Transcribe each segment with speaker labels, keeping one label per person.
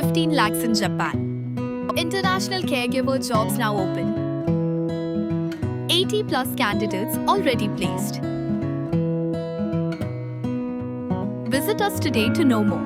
Speaker 1: 15 lakhs in Japan. International caregiver jobs now open. 80 plus candidates already placed. Visit us today to know more.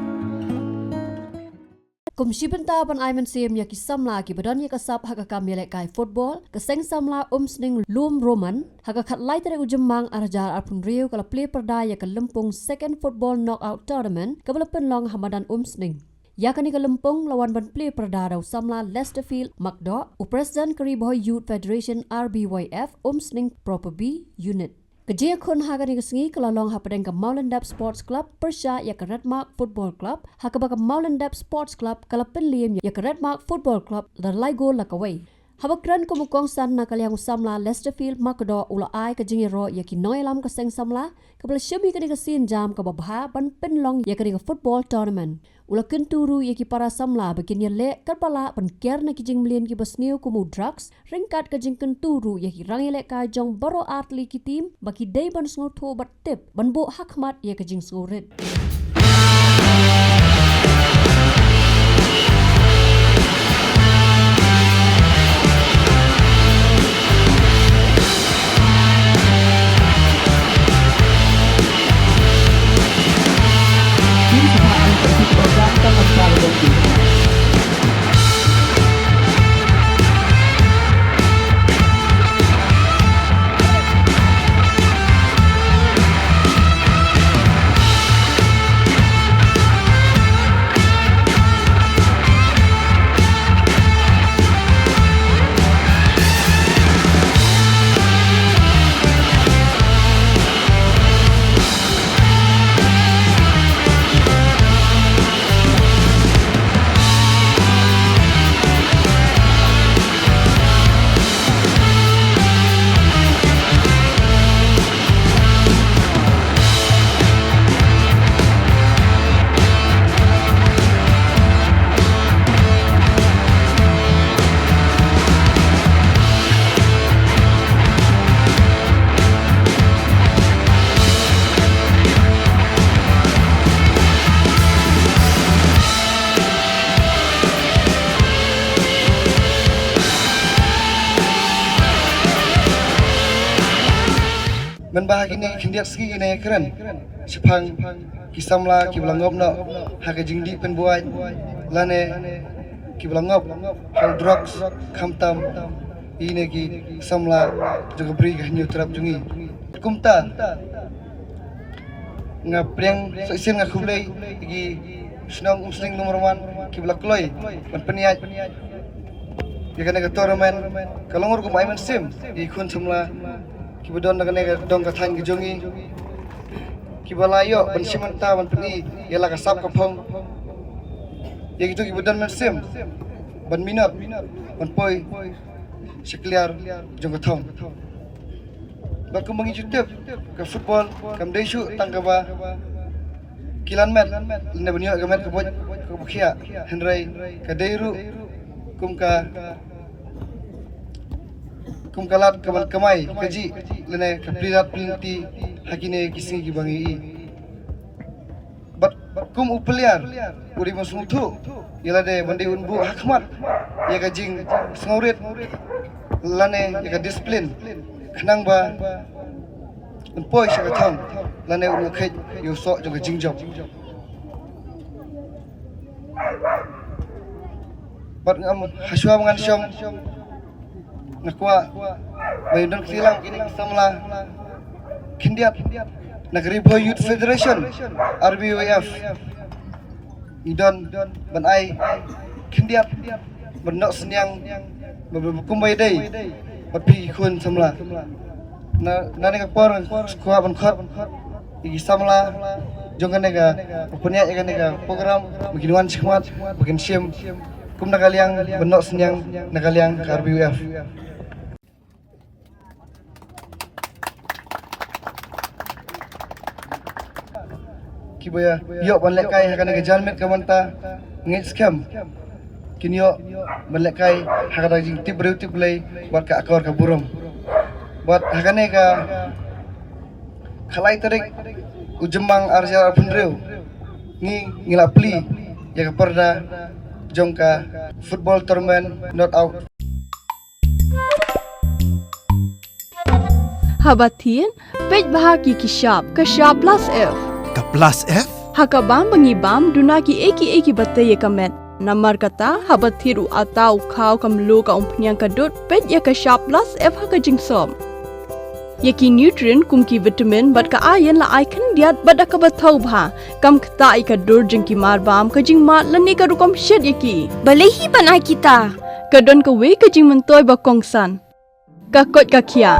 Speaker 2: Kumshibenta ban Iman Sim ya kisamla ki badan ya kasap haka kamyelek kai football keseng samla sning lum roman haka khatlai tere ujemang arjar arpun riu kala play perda ya kelempung second football knockout tournament kabalapan long hamadan sning ya kani kelempung lawan ban play perda daw samla Lesterfield Makdo President Kariboy Youth Federation RBYF sning proper B unit Kejia kon haga ni kesengi kelalong hapadeng ke Maulendap Sports Club Persya ya ke Redmark Football Club haka baka Maulendap Sports Club kala penliam ya ke Redmark Football Club dan laigo lakaway. Habak kran kumukong san na kaliang samla Lesterfield Makdo ula ai ke jingi ro ya ki noilam keseng samla kabla syabi kani kesin jam ke babha ban penlong ya kani ke football tournament. Ula kenturu ya ki para samla begini le kerpala penkiar na ki jing mlien ki basniu kumu drugs ringkat ke jing kenturu ya ki rangi le ka jong baro atli ki tim baki day ban sngo tho bat tip ban bo hakmat ya ke jing sngo red.
Speaker 3: Menbahagi ni kindiak ski ini keren. Sepang kisamla kiblangop no haga jingdi penbuat lane kiblangop hal drugs kamtam ini ki samla juga beri ganyu terap jungi. Kumta ngapreng soisin ngakublei gi senang umsling nomor 1 kiblak loy ban peniat ya kana tournament kalongor ko Iman Sim di kun samla kibadon na kanega dong kathan gijongi kibalayo ban simanta ban peni yala ka sap kapong ya gitu kibadon man sim ban minap ban poi sekliar jong kathong ba ko mangi jutep ka football kam desu tangkaba kilan met ne banyo ka met ko bukhia henrai ka deiru kum kalat kamal kamai kaji lene kaprirat pinti hakine kising gibangi bat kum upeliar uri masmutu yala de bandi unbu hakmat ya kajing sngorit lane ya ka disiplin khnang ba unpoi shakathang lane uru khet yusok jong kajing job bat ngam haswa mangan syom nakwa bayundang silang kini samla kindiat Negeri Boy Youth Federation RBYF idon ban ai kindiat benok senyang berbukum dai tapi kun samla na nane ka por skwa ban khat igi samla jongan nega punya ya nega program beginian semat begin sim kum nakaliang benok senyang nakaliang RBYF kibaya yo ban lekai hakana ke jalmet kamanta ngit scam kinyo ban lekai hakana jing tip breu tip lay buat ka akor ka burum buat hakane ka khalai tarik ujemang arja punreu ngi ngilapli ya ka perda jongka football tournament not out.
Speaker 4: Habatin, pej bahagi Kashab plus F.
Speaker 5: Ka plus F?
Speaker 4: Hakabam bangibam dunaki eki bataya kamet. Namar kata habathiru atau kau kamlu ka umpnyang kadut pej ya Kashab plus F haka jingsom. Yaki nutrient kumki vitamin bat ka ayan la icon diat bat ka bathau bha kam kta ka dur jingki marbam ka jingma lani ka rukom shed yaki.
Speaker 6: Balehi banai kita.
Speaker 4: Kadon ka we ka jing mentoy ba kongsan. Ka kot ka kia.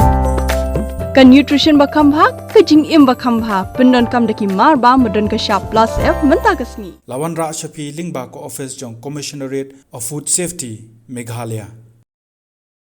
Speaker 4: Ka nutrition ba kambha ka jing im ba kambha pendon kam daki marba modon ka Kashab plus F menta kasni.
Speaker 5: Lawan Ra Shafi Lingba ko office jong Commissionerate of Food Safety Meghalaya.